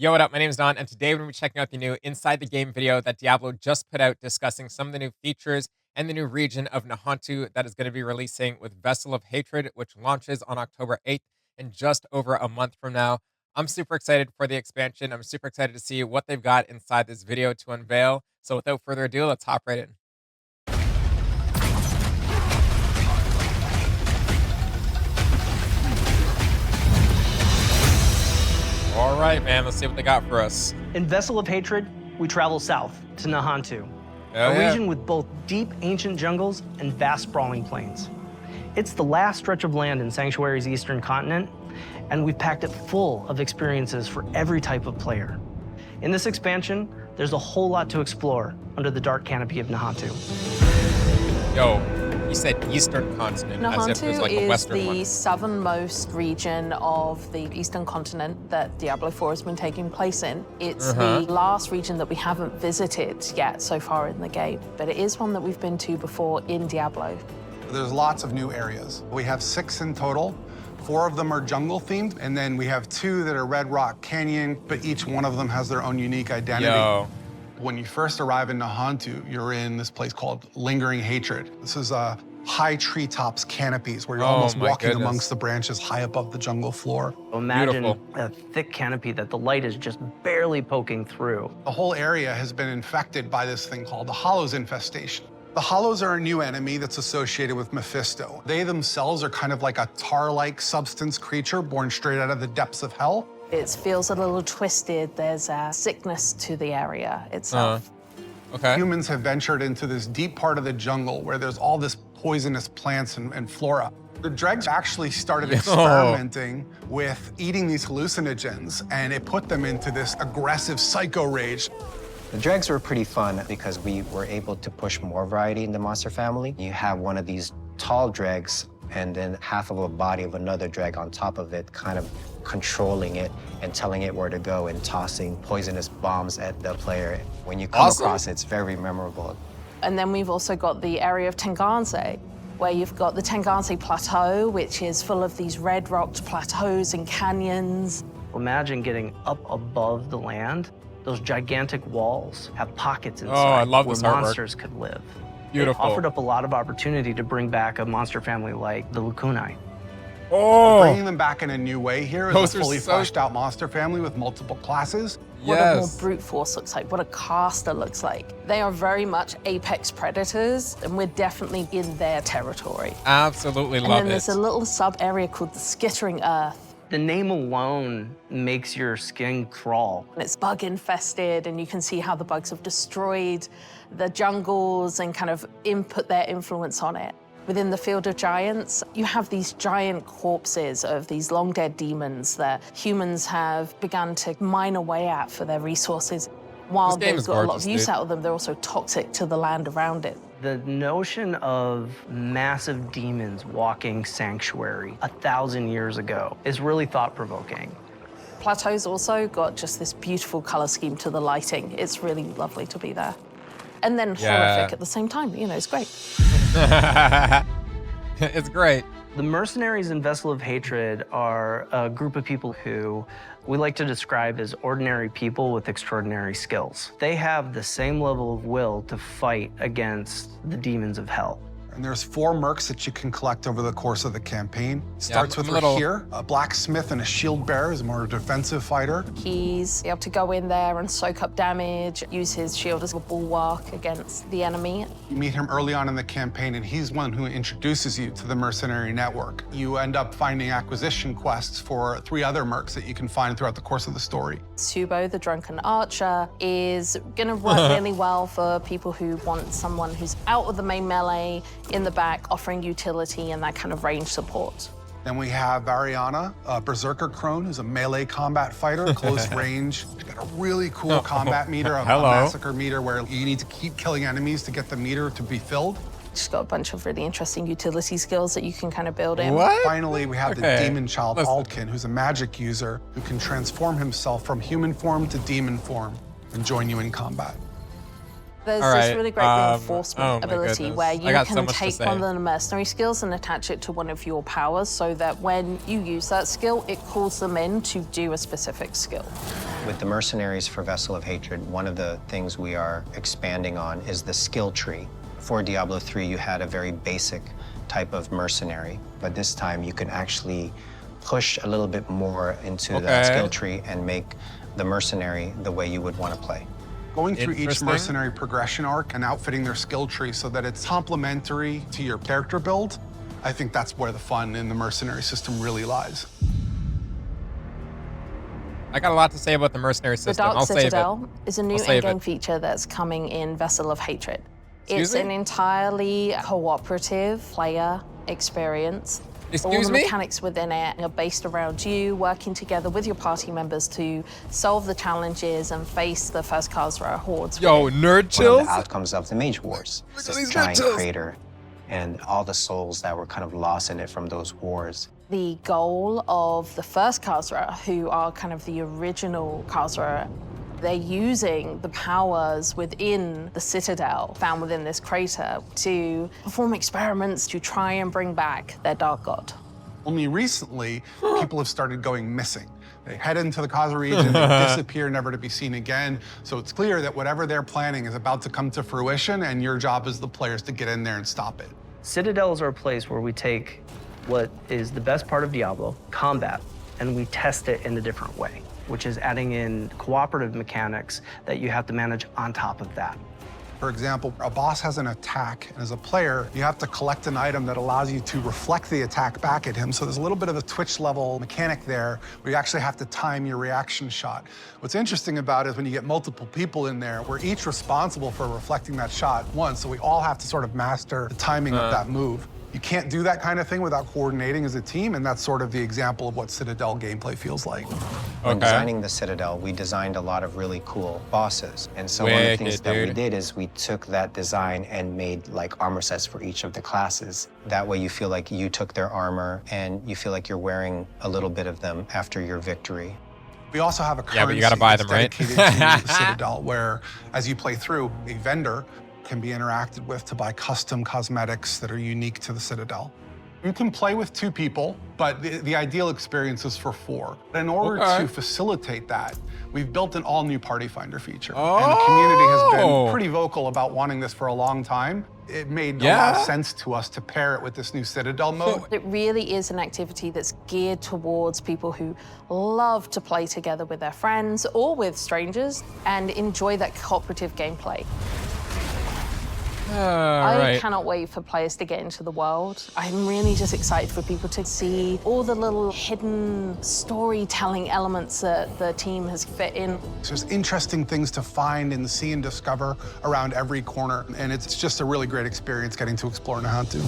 Yo, what up? My name is Don, and today we're going to be checking out the new Inside the Game video that Diablo just put out discussing some of the new features and the new region of Nahantu that is going to be releasing with Vessel of Hatred, which launches on October 8th in just over a month from now. I'm super excited for the expansion. I'm super excited to see what they've got inside this video to unveil. So without further ado, let's hop right in. All right, man, let's see what they got for us. In Vessel of Hatred, we travel south to Nahantu, a region with both deep ancient jungles and vast sprawling plains. It's the last stretch of land in Sanctuary's eastern continent, and we've packed it full of experiences for every type of player. In this expansion, there's a whole lot to explore under the dark canopy of Nahantu. Yo, you said eastern continent, as if there's like a western one. Nahantu is the southernmost region of the eastern continent that Diablo 4 has been taking place in. It's the last region that we haven't visited yet so far in the game, but it is one that we've been to before in Diablo. There's lots of new areas. We have 6 in total. 4 of them are jungle themed, and then we have 2 that are Red Rock Canyon, but each one of them has their own unique identity. Yo. When you first arrive in Nahantu, you're in this place called Lingering Hatred. This is high treetops canopies where you're almost walking amongst the branches high above the jungle floor. Imagine a thick canopy that the light is just barely poking through. The whole area has been infected by this thing called the Hollows infestation. The Hollows are a new enemy that's associated with Mephisto. They themselves are kind of like a tar-like substance creature born straight out of the depths of hell. It feels a little twisted. There's a sickness to the area itself. Humans have ventured into this deep part of the jungle where there's all this poisonous plants and flora. The dregs actually started experimenting with eating these hallucinogens, and it put them into this aggressive psycho rage. The dregs were pretty fun because we were able to push more variety in the monster family. You have one of these tall dregs and then half of a body of another dreg on top of it, kind of controlling it and telling it where to go and tossing poisonous bombs at the player. When you come across it, it's very memorable. And then we've also got the area of Tenganse, where you've got the Tenganse Plateau, which is full of these red-rocked plateaus and canyons. Imagine getting up above the land. Those gigantic walls have pockets inside where monsters could live. Beautiful. It offered up a lot of opportunity to bring back a monster family like the Lacunae. Bringing them back in a new way here is a fully fleshed out monster family with multiple classes. What a more brute force looks like, what a caster looks like. They are very much apex predators, and we're definitely in their territory. Absolutely love it. And then there's a little sub-area called the Skittering Earth. The name alone makes your skin crawl. And it's bug infested, and you can see how the bugs have destroyed the jungles and kind of input their influence on it. Within the Field of Giants, you have these giant corpses of these long dead demons that humans have begun to mine away at for their resources. While they've got a lot of use out of them, they're also toxic to the land around it. The notion of massive demons walking Sanctuary 1,000 years ago is really thought-provoking. Plateau's also got just this beautiful color scheme to the lighting. It's really lovely to be there. And then horrific at the same time. You know, it's great. It's great. The mercenaries in Vessel of Hatred are a group of people who we like to describe as ordinary people with extraordinary skills. They have the same level of will to fight against the demons of hell. And there's 4 mercs that you can collect over the course of the campaign. Starts with Rahir, a blacksmith and a shield bearer, is more a defensive fighter. He's able to go in there and soak up damage, use his shield as a bulwark against the enemy. You meet him early on in the campaign, and he's one who introduces you to the mercenary network. You end up finding acquisition quests for 3 other mercs that you can find throughout the course of the story. Subo, the drunken archer, is gonna work really well for people who want someone who's out of the main melee, in the back, offering utility and that kind of range support. Then we have Ariana, a berserker crone, who's a melee combat fighter, close range. She's got a really cool combat meter, a massacre meter, where you need to keep killing enemies to get the meter to be filled. She's got a bunch of really interesting utility skills that you can kind of build in. Finally, we have the demon child, Aldkin, who's a magic user who can transform himself from human form to demon form and join you in combat. There's this really great reinforcement ability where you can take one of the mercenary skills and attach it to one of your powers so that when you use that skill, it calls them in to do a specific skill. With the mercenaries for Vessel of Hatred, one of the things we are expanding on is the skill tree. For Diablo 3, you had a very basic type of mercenary, but this time you can actually push a little bit more into that skill Okay. tree and make the mercenary the way you would want to play. Going through each Interesting. mercenary progression arc and outfitting their skill tree so that it's complementary to your character build, I think that's where the fun in the mercenary system really lies. I got a lot to say about the mercenary The system. Dark I'll save it. Citadel is a new I'll save in-game it. feature that's coming in Vessel of Hatred. Excuse It's me? an entirely cooperative player experience. All Excuse the me? mechanics within it are based around you working together with your party members to solve the challenges and face the first Khazra hordes. Yo, within. nerd One of chills? the outcomes of the Mage Wars. Look It's at this these giant nerd chills. crater and all the souls that were kind of lost in it from those wars. The goal of the first Khazra, who are kind of the original Khazra, they're using the powers within the Citadel found within this crater to perform experiments to try and bring back their dark god. Only recently, people have started going missing. They head into the Khazra region, they disappear, never to be seen again. So it's clear that whatever they're planning is about to come to fruition, and your job as the players to get in there and stop it. Citadels are a place where we take what is the best part of Diablo, combat, and we test it in a different way, which is adding in cooperative mechanics that you have to manage on top of that. For example, a boss has an attack, and as a player, you have to collect an item that allows you to reflect the attack back at him. So there's a little bit of a Twitch level mechanic there where you actually have to time your reaction shot. What's interesting about it is when you get multiple people in there, we're each responsible for reflecting that shot once, so we all have to sort of master the timing of that move. You can't do that kind of thing without coordinating as a team, and that's sort of the example of what Citadel gameplay feels like. When Okay. designing the Citadel, we designed a lot of really cool bosses. And so one of the things Wicked, that we dude. did is we took that design and made like armor sets for each of the classes. That way you feel like you took their armor and you feel like you're wearing a little bit of them after your victory. We also have a Yeah, but currency you gotta buy that's them, right? dedicated to the Citadel, where as you play through, a vendor can be interacted with to buy custom cosmetics that are unique to the Citadel. You can play with 2 people, but the ideal experience is for 4. In order Okay. to facilitate that, we've built an all-new Party Finder feature. And the community has been Oh. pretty vocal about wanting this for a long time. It made a lot Yeah. of sense to us to pair it with this new Citadel mode. It really is an activity that's geared towards people who love to play together with their friends or with strangers and enjoy that cooperative gameplay. I Right. cannot wait for players to get into the world. I'm really just excited for people to see all the little hidden storytelling elements that the team has fit in. There's interesting things to find and see and discover around every corner, and it's just a really great experience getting to explore Nahantu.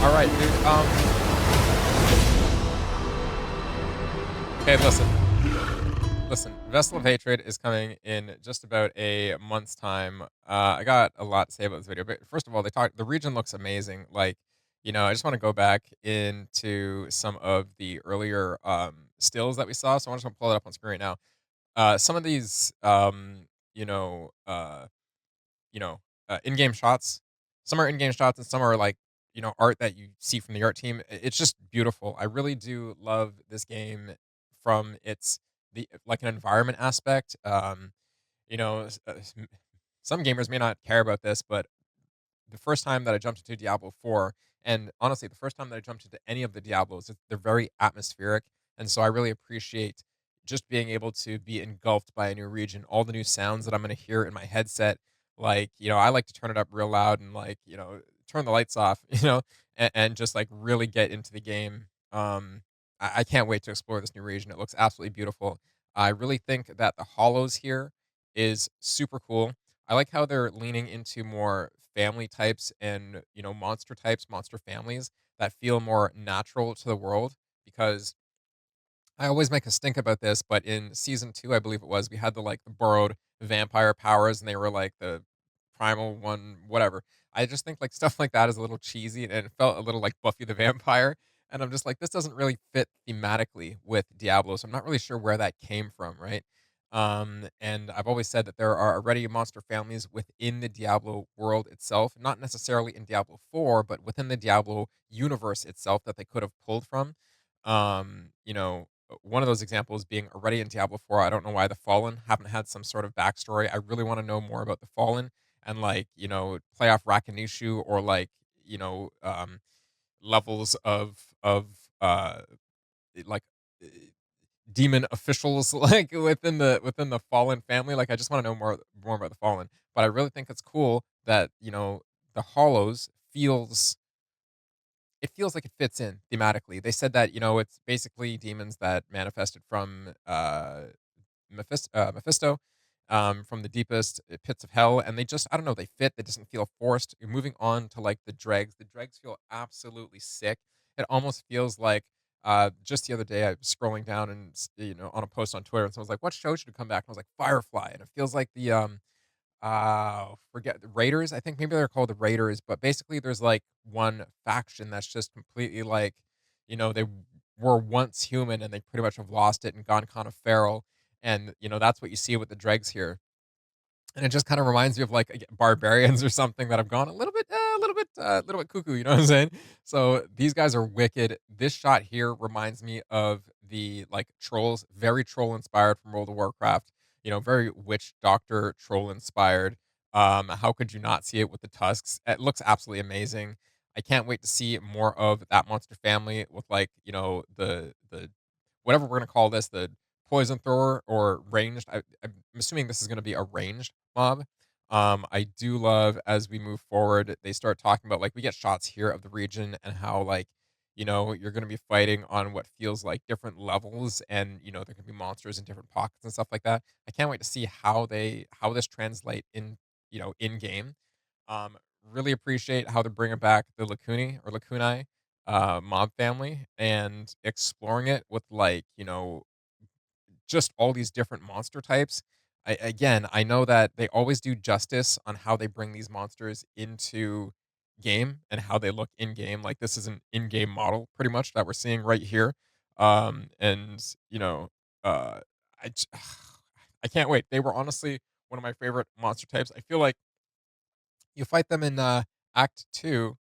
All right, dude. Okay, listen. Listen, Vessel of Hatred is coming in just about a month's time. I got a lot to say about this video, but first of all, the region looks amazing. Like, I just want to go back into some of the earlier stills that we saw. So I'm just gonna pull it up on screen right now. Some of these, in-game shots. Some are in-game shots, and some are like, art that you see from the art team. It's just beautiful. I really do love this game from its the like an environment aspect. You know, some gamers may not care about this, but the first time that I jumped into Diablo 4, and honestly, the first time that I jumped into any of the Diablos, they're very atmospheric. And so I really appreciate just being able to be engulfed by a new region, all the new sounds that I'm going to hear in my headset. Like, I like to turn it up real loud and, like, turn the lights off, and just like really get into the game. I can't wait to explore this new region. It looks absolutely beautiful. I really think that the hollows here is super cool. I like how they're leaning into more family types and, monster types, monster families that feel more natural to the world, because I always make a stink about this, but in season 2, I believe it was, we had the borrowed vampire powers, and they were like the primal one, whatever. I just think like stuff like that is a little cheesy, and it felt a little like Buffy the Vampire. And I'm just like, this doesn't really fit thematically with Diablo, so I'm not really sure where that came from, right? And I've always said that there are already monster families within the Diablo world itself, not necessarily in Diablo 4, but within the Diablo universe itself that they could have pulled from. one of those examples being already in Diablo 4. I don't know why the Fallen haven't had some sort of backstory. I really want to know more about the Fallen and like, play off Rakanishu or like, you know, um, levels of uh like uh, demon officials like within the Fallen family. Like I just want to know more about the Fallen. But I really think it's cool that, the Hollows feels like it fits in thematically. They said that, it's basically demons that manifested from Mephisto, from the deepest pits of hell, and they just, I don't know, they fit. They doesn't feel forced. You're moving on to like the dregs. The dregs feel absolutely sick. It almost feels like just the other day I was scrolling down and on a post on Twitter, and someone was like, "What show should come back?" And I was like, "Firefly," and it feels like the forget the Raiders. I think maybe they're called the Raiders, but basically there's like one faction that's just completely like, they were once human and they pretty much have lost it and gone kind of feral. And that's what you see with the dregs here. And it just kind of reminds me of like barbarians or something that have gone a little bit cuckoo. You know what I'm saying? So these guys are wicked. This shot here reminds me of the like trolls, very troll inspired from World of Warcraft. Very witch doctor troll inspired. How could you not see it with the tusks? It looks absolutely amazing. I can't wait to see more of that monster family with like the whatever we're gonna call this, the poison thrower or ranged. I'm assuming this is gonna be a ranged mob. I do love as we move forward, they start talking about like we get shots here of the region and how like you're going to be fighting on what feels like different levels, and there can be monsters in different pockets and stuff like that. I can't wait to see how this translate in game. Um, really appreciate how they're bringing back the Lacuni or Lacuni mob family and exploring it with like just all these different monster types. I know that they always do justice on how they bring these monsters into game and how they look in game. Like this is an in-game model pretty much that we're seeing right here. And uh I j- I can't wait. They were honestly one of my favorite monster types. I feel like you fight them in Act 2,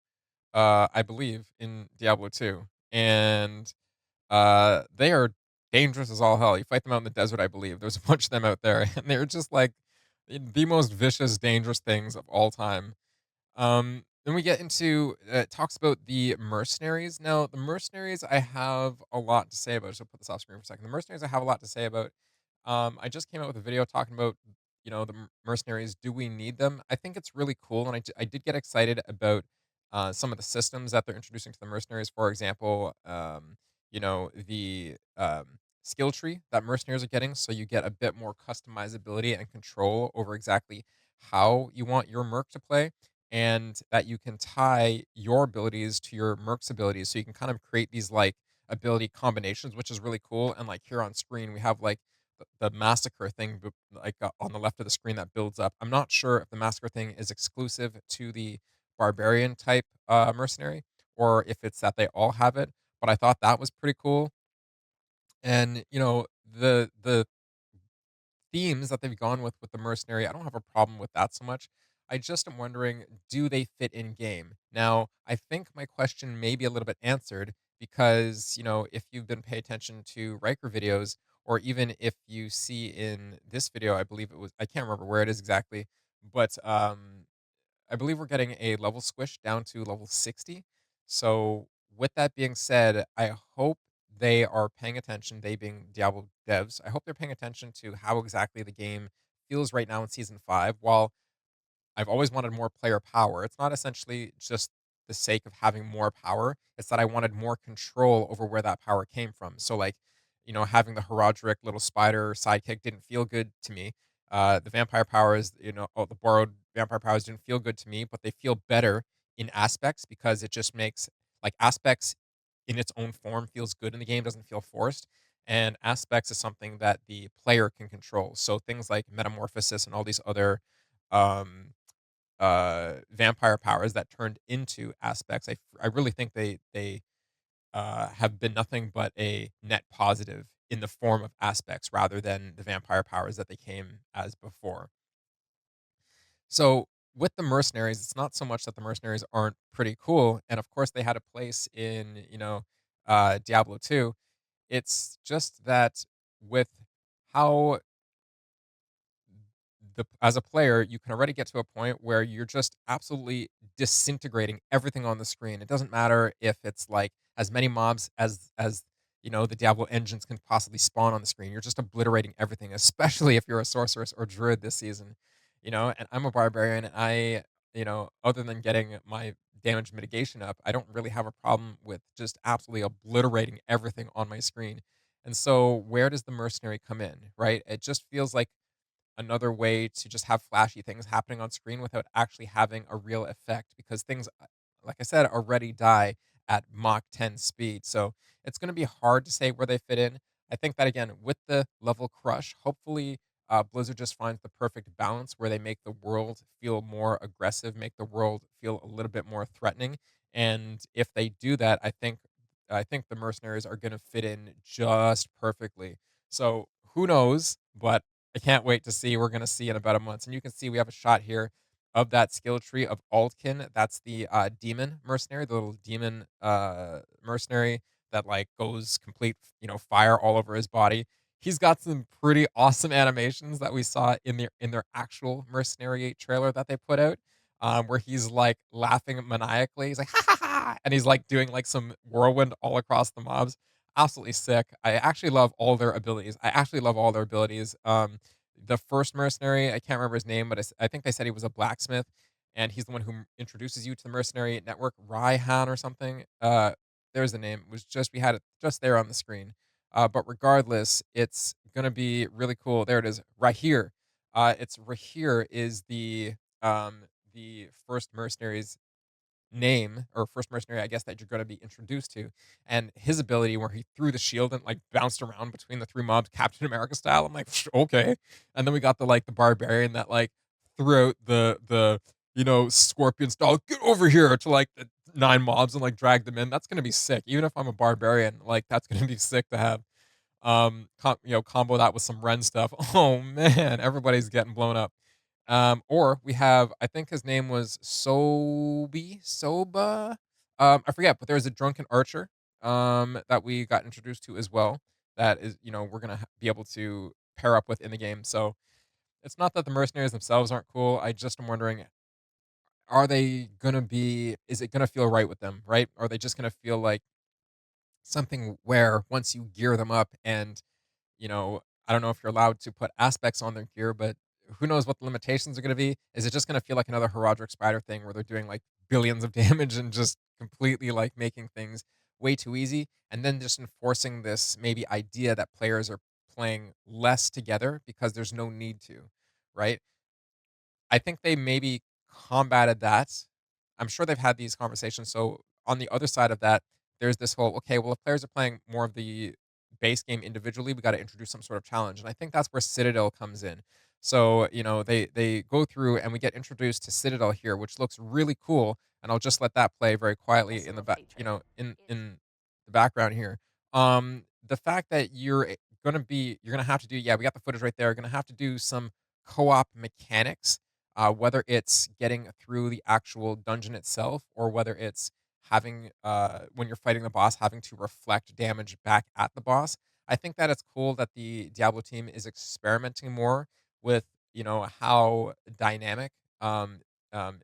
I believe in Diablo 2. And they are dangerous as all hell. You fight them out in the desert, I believe. There's a bunch of them out there, and they're just like the most vicious, dangerous things of all time. Then we get into it talks about the mercenaries. Now, the mercenaries I have a lot to say about. So I'll put this off screen for a second. The mercenaries I have a lot to say about. I just came out with a video talking about the mercenaries. Do we need them? I think it's really cool, and I did get excited about some of the systems that they're introducing to the mercenaries. For example, the skill tree that mercenaries are getting, so you get a bit more customizability and control over exactly how you want your merc to play, and that you can tie your abilities to your merc's abilities, so you can kind of create these like ability combinations, which is really cool. And like here on screen we have like the massacre thing like on the left of the screen that builds up. I'm not sure if the massacre thing is exclusive to the barbarian type mercenary, or if it's that they all have it, but I thought that was pretty cool. And the themes that they've gone with the mercenary, I don't have a problem with that so much. I just am wondering, do they fit in game? Now, I think my question may be a little bit answered because, if you've been paying attention to Riker videos, or even if you see in this video, I believe it was, I can't remember where it is exactly, but I believe we're getting a level squish down to level 60. So, with that being said, I hope they are paying attention, they being Diablo devs, I hope they're paying attention to how exactly the game feels right now in season 5. While I've always wanted more player power, it's not essentially just the sake of having more power, it's that I wanted more control over where that power came from. So, like, having the Herodric little spider sidekick didn't feel good to me. The vampire powers, the borrowed vampire powers didn't feel good to me, but they feel better in aspects because it just makes like aspects in its own form feels good in the game, doesn't feel forced. And aspects is something that the player can control. So things like metamorphosis and all these other um vampire powers that turned into aspects, I really think they have been nothing but a net positive in the form of aspects rather than the vampire powers that they came as before. So with the mercenaries, it's not so much that the mercenaries aren't pretty cool, and of course they had a place in Diablo 2. It's just that with how as a player, you can already get to a point where you're just absolutely disintegrating everything on the screen. It doesn't matter if it's like as many mobs as the Diablo engines can possibly spawn on the screen. You're just obliterating everything, especially if you're a sorceress or druid this season. And I'm a barbarian. Other than getting my damage mitigation up, I don't really have a problem with just absolutely obliterating everything on my screen. And so, where does the mercenary come in, right? It just feels like another way to just have flashy things happening on screen without actually having a real effect because things, like I said, already die at Mach 10 speed. So it's going to be hard to say where they fit in. I think that, again, with the level crush, hopefully Blizzard just finds the perfect balance where they make the world feel more aggressive, make the world feel a little bit more threatening. And if they do that, I think the mercenaries are going to fit in just perfectly. So who knows? But I can't wait to see. We're gonna see in about a month, and you can see we have a shot here of that skill tree of Altkin. That's the demon mercenary, the little demon mercenary that like goes complete, fire all over his body. He's got some pretty awesome animations that we saw in their actual mercenary trailer that they put out, where he's like laughing maniacally. He's like ha ha ha, and he's like doing like some whirlwind all across the mobs. Absolutely sick. I actually love all their abilities. I actually love all their abilities. The first mercenary, I can't remember his name, but I think they said he was a blacksmith, and he's the one who introduces you to the mercenary network, Raihan or something. There's the name. It was just we had it just there on the screen. But regardless, it's gonna be really cool. There it is, right here. It's right here is the first mercenary's name or first mercenary, I guess, that you're going to be introduced to, and his ability where he threw the shield and like bounced around between the three mobs, Captain America style. I'm like, okay. And then we got the barbarian that like threw out the scorpion style, get over here to like the nine mobs and like drag them in. That's going to be sick. Even if I'm a barbarian, like that's going to be sick to have. Combo that with some Ren stuff. Oh man, everybody's getting blown up. Or we have, I think his name was Soba. I forget, but there's a drunken archer that we got introduced to as well. That is, we're gonna be able to pair up with in the game. So it's not that the mercenaries themselves aren't cool. I just am wondering, are they gonna be? Is it gonna feel right with them? Right? Are they just gonna feel like something where once you gear them up and I don't know if you're allowed to put aspects on their gear, but who knows what the limitations are going to be? Is it just going to feel like another Herodric Spider thing where they're doing like billions of damage and just completely like making things way too easy? And then just enforcing this maybe idea that players are playing less together because there's no need to, right? I think they maybe combated that. I'm sure they've had these conversations. So on the other side of that, there's this whole okay, well, if players are playing more of the base game individually, we got to introduce some sort of challenge, and I think that's where Citadel comes in. So they go through and we get introduced to Citadel here, which looks really cool, and I'll just let that play very quietly in Vessel the of back, hatred. It's in the background here. The fact that you're gonna have to do, yeah, we got the footage right there. Gonna have to do some co-op mechanics, whether it's getting through the actual dungeon itself or whether it's having when you're fighting the boss having to reflect damage back at the boss. I think that it's cool that the Diablo team is experimenting more with how dynamic um, um,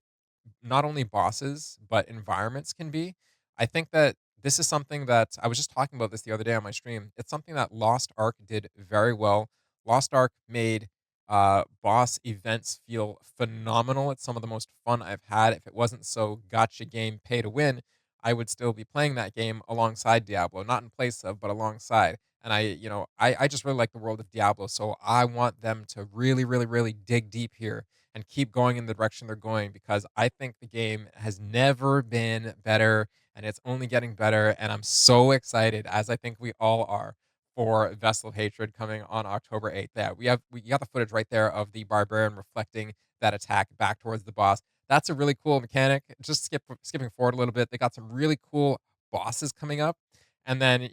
not only bosses but environments can be. I think that this is something that I was just talking about this the other day on my stream. It's something that Lost Ark did very well. Lost Ark made boss events feel phenomenal. It's some of the most fun I've had. If it wasn't so gotcha game pay to win, I would still be playing that game alongside Diablo, not in place of, but alongside. And I just really like the world of Diablo, so I want them to really, really, really dig deep here and keep going in the direction they're going because I think the game has never been better and it's only getting better. And I'm so excited, as I think we all are, for Vessel of Hatred coming on October 8th. Yeah, we got the footage right there of the barbarian reflecting that attack back towards the boss. That's a really cool mechanic. Just skipping forward a little bit, they got some really cool bosses coming up. And then,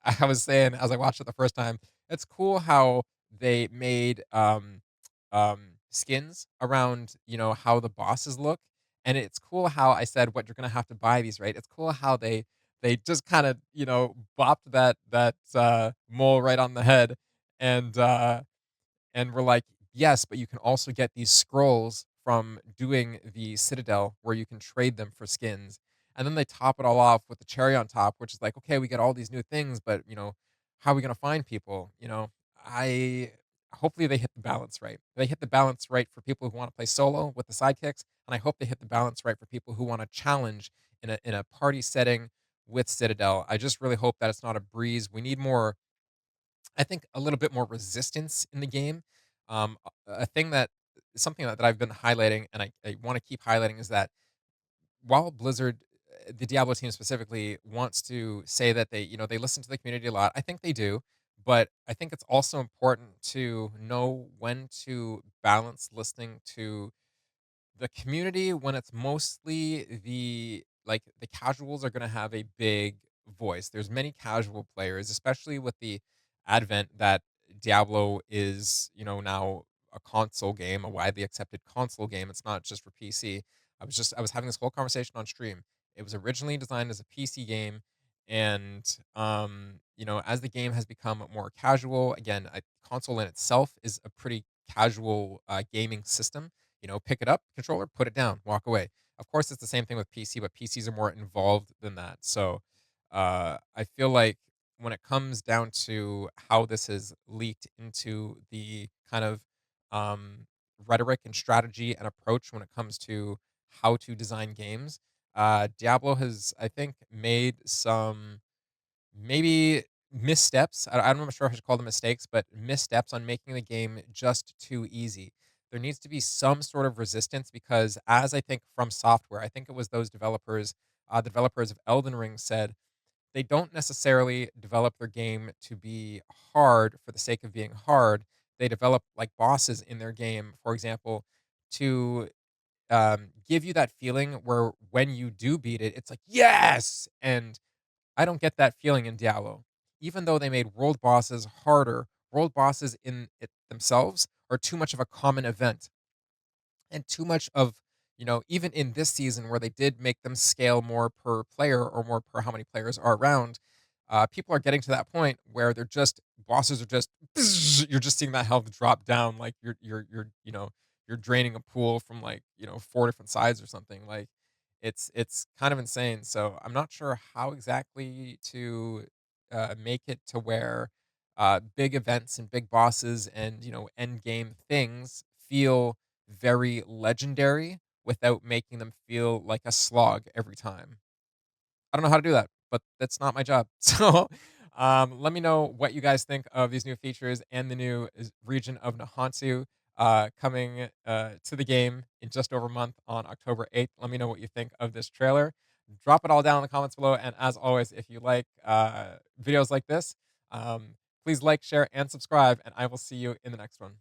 I was saying as I watched it the first time, it's cool how they made skins around, how the bosses look. And it's cool how I said what you're gonna have to buy these, right? It's cool how they they just kind of, bopped that mole right on the head, and we're like, yes, but you can also get these scrolls from doing the Citadel where you can trade them for skins. And then they top it all off with the cherry on top, which is like, okay, we get all these new things, but how are we gonna find people? I hopefully they hit the balance right. They hit the balance right for people who want to play solo with the sidekicks, and I hope they hit the balance right for people who want to challenge in a party setting with Citadel. I just really hope that it's not a breeze. We need more, I think, a little bit more resistance in the game. A thing that something that I've been highlighting, and I want to keep highlighting, is that while Blizzard, the Diablo team specifically, wants to say that they listen to the community a lot. I think they do, but I think it's also important to know when to balance listening to the community when it's mostly the casuals are going to have a big voice. There's many casual players, especially with the advent that Diablo is, now a console game, a widely accepted console game. It's not just for PC. I was having this whole conversation on stream. It was originally designed as a PC game, and as the game has become more casual, again, a console in itself is a pretty casual gaming system. Pick it up, controller, put it down, walk away. Of course, it's the same thing with PC, but PCs are more involved than that. So I feel like when it comes down to how this has leaked into the kind of um, rhetoric and strategy and approach when it comes to how to design games, Diablo has, I think, made some maybe missteps. I'm not sure if I should call them mistakes, but missteps on making the game just too easy. There needs to be some sort of resistance because, as I think from software, I think it was those developers, the developers of Elden Ring said they don't necessarily develop their game to be hard for the sake of being hard. They develop like bosses in their game, for example, to give you that feeling where when you do beat it, it's like, yes! And I don't get that feeling in Diablo. Even though they made world bosses harder, world bosses in it themselves are too much of a common event and too much of, even in this season where they did make them scale more per player or more per how many players are around, people are getting to that point where they're just bosses are just you're just seeing that health drop down like you're draining a pool from like four different sides or something. Like it's kind of insane. So I'm not sure how exactly to make it to where big events and big bosses and end game things feel very legendary without making them feel like a slog every time. I don't know how to do that, but that's not my job. So, let me know what you guys think of these new features and the new region of Nahantu coming to the game in just over a month on October 8th. Let me know what you think of this trailer. Drop it all down in the comments below. And as always, if you like videos like this, please like, share, and subscribe. And I will see you in the next one.